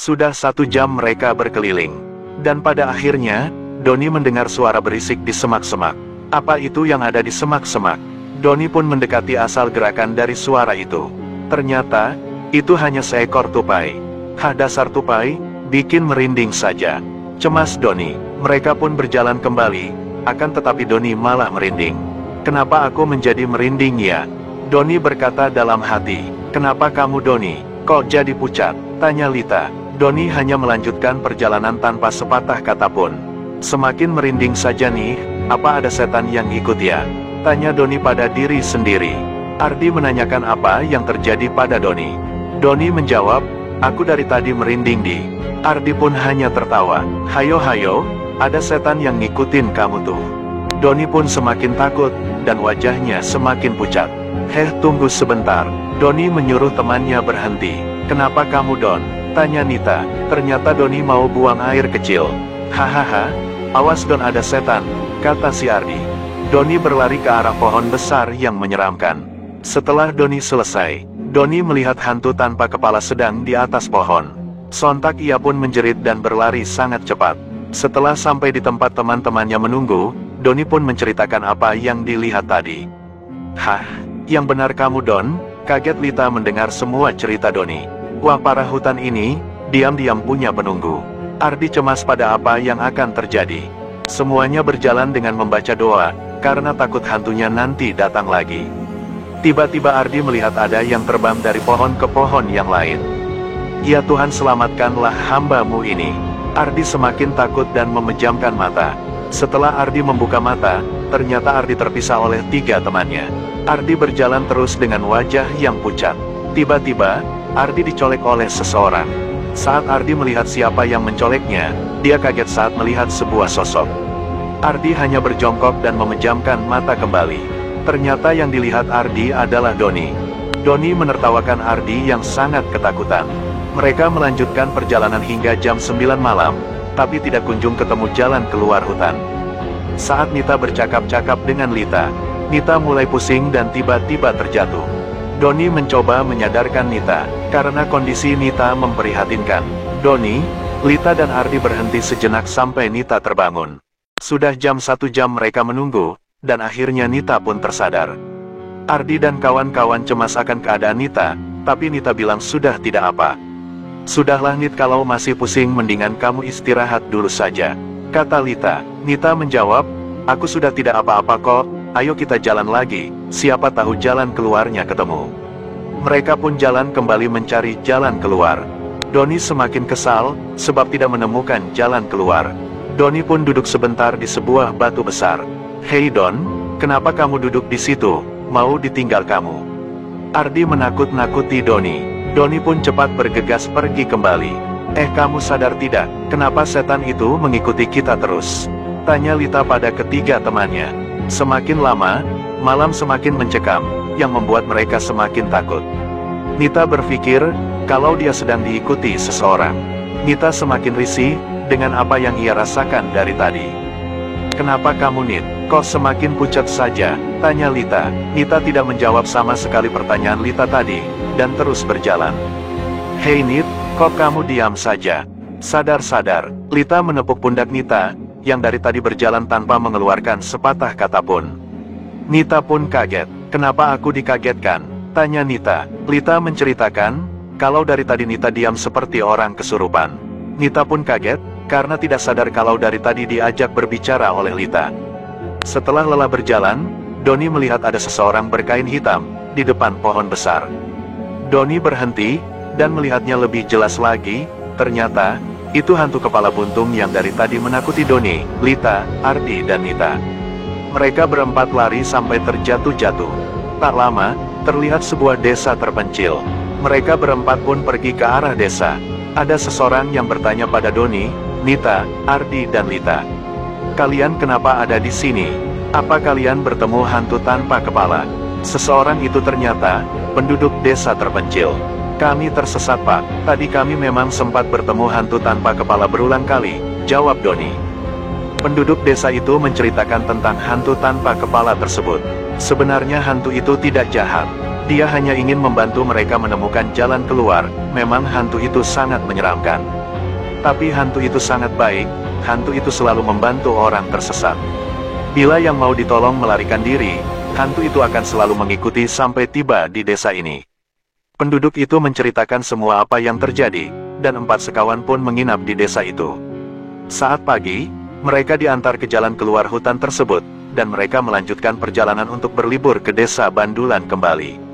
Sudah 1 jam mereka berkeliling. Dan pada akhirnya, Doni mendengar suara berisik di semak-semak. Apa itu yang ada di semak-semak? Doni pun mendekati asal gerakan dari suara itu. Ternyata, itu hanya seekor tupai. Hah, dasar tupai, bikin merinding saja. Cemas Doni. Mereka pun berjalan kembali, akan tetapi Doni malah merinding. Kenapa aku menjadi merinding ya? Doni berkata dalam hati. Kenapa kamu Doni? Kok jadi pucat? Tanya Lita. Doni hanya melanjutkan perjalanan tanpa sepatah kata pun. Semakin merinding saja nih, apa ada setan yang ikut ya? Tanya Doni pada diri sendiri. Ardi menanyakan apa yang terjadi pada Doni. Doni menjawab, aku dari tadi merinding di. Ardi pun hanya tertawa. Hayo, ada setan yang ngikutin kamu tuh. Doni pun semakin takut, dan wajahnya semakin pucat. Tunggu sebentar. Doni menyuruh temannya berhenti. Kenapa kamu Don? Tanya Nita. Ternyata Doni mau buang air kecil. Hahaha, awas Don, ada setan, kata si Ardi. Doni berlari ke arah pohon besar yang menyeramkan. Setelah Doni selesai, Doni melihat hantu tanpa kepala sedang di atas pohon. Sontak ia pun menjerit dan berlari sangat cepat. Setelah sampai di tempat teman-temannya menunggu, Doni pun menceritakan apa yang dilihat tadi. Hah, yang benar kamu Don? Kaget Lita mendengar semua cerita Doni. Wah, parah, hutan ini diam-diam punya penunggu. Ardi cemas pada apa yang akan terjadi. Semuanya berjalan dengan membaca doa, karena takut hantunya nanti datang lagi. Tiba-tiba Ardi melihat ada yang terbang dari pohon ke pohon yang lain. Ya Tuhan, selamatkanlah hamba-Mu ini. Ardi semakin takut dan memejamkan mata. Setelah Ardi membuka mata, ternyata Ardi terpisah oleh 3 temannya. Ardi berjalan terus dengan wajah yang pucat. Tiba-tiba, Ardi dicolek oleh seseorang. Saat Ardi melihat siapa yang mencoleknya, dia kaget saat melihat sebuah sosok. Ardi hanya berjongkok dan memejamkan mata kembali. Ternyata yang dilihat Ardi adalah Doni. Doni menertawakan Ardi yang sangat ketakutan. Mereka melanjutkan perjalanan hingga jam 9 malam, tapi tidak kunjung ketemu jalan keluar hutan. Saat Nita bercakap-cakap dengan Lita, Nita mulai pusing dan tiba-tiba terjatuh. Doni mencoba menyadarkan Nita, karena kondisi Nita memprihatinkan. Doni, Lita dan Ardi berhenti sejenak sampai Nita terbangun. Sudah jam 1 jam mereka menunggu, dan akhirnya Nita pun tersadar. Ardi dan kawan-kawan cemas akan keadaan Nita, tapi Nita bilang sudah tidak apa. Sudahlah Nit, kalau masih pusing mendingan kamu istirahat dulu saja, kata Lita. Nita menjawab, aku sudah tidak apa-apa kok, ayo kita jalan lagi, siapa tahu jalan keluarnya ketemu. Mereka pun jalan kembali mencari jalan keluar. Doni semakin kesal, sebab tidak menemukan jalan keluar. Doni pun duduk sebentar di sebuah batu besar. Hei Don, kenapa kamu duduk di situ, mau ditinggal kamu? Ardi menakut-nakuti Doni. Doni pun cepat bergegas pergi kembali. Kamu sadar tidak, kenapa setan itu mengikuti kita terus? Tanya Lita pada ketiga temannya. Semakin lama, malam semakin mencekam, yang membuat mereka semakin takut. Nita berpikir, kalau dia sedang diikuti seseorang. Nita semakin risih, dengan apa yang ia rasakan dari tadi. Kenapa kamu Nit, kok semakin pucat saja? Tanya Lita. Nita tidak menjawab sama sekali pertanyaan Lita tadi, dan terus berjalan. Hei Nit, kok kamu diam saja? Sadar-sadar. Lita menepuk pundak Nita, yang dari tadi berjalan tanpa mengeluarkan sepatah kata pun. Nita pun kaget. Kenapa aku dikagetkan? Tanya Nita. Lita menceritakan, kalau dari tadi Nita diam seperti orang kesurupan. Nita pun kaget, karena tidak sadar kalau dari tadi diajak berbicara oleh Lita. Setelah lelah berjalan, Doni melihat ada seseorang berkain hitam, di depan pohon besar. Doni berhenti, dan melihatnya lebih jelas lagi, ternyata, itu hantu kepala buntung yang dari tadi menakuti Doni, Lita, Ardi dan Nita. Mereka berempat lari sampai terjatuh-jatuh. Tak lama, terlihat sebuah desa terpencil. Mereka berempat pun pergi ke arah desa. Ada seseorang yang bertanya pada Doni, Nita, Ardi dan Lita. Kalian kenapa ada di sini? Apa kalian bertemu hantu tanpa kepala? Seseorang itu ternyata penduduk desa terpencil. Kami tersesat Pak, tadi kami memang sempat bertemu hantu tanpa kepala berulang kali, jawab Doni. Penduduk desa itu menceritakan tentang hantu tanpa kepala tersebut. Sebenarnya hantu itu tidak jahat. Dia hanya ingin membantu mereka menemukan jalan keluar, memang hantu itu sangat menyeramkan. Tapi hantu itu sangat baik, hantu itu selalu membantu orang tersesat. Bila yang mau ditolong melarikan diri, hantu itu akan selalu mengikuti sampai tiba di desa ini. Penduduk itu menceritakan semua apa yang terjadi, dan 4 sekawan pun menginap di desa itu. Saat pagi, mereka diantar ke jalan keluar hutan tersebut, dan mereka melanjutkan perjalanan untuk berlibur ke desa Bandulan kembali.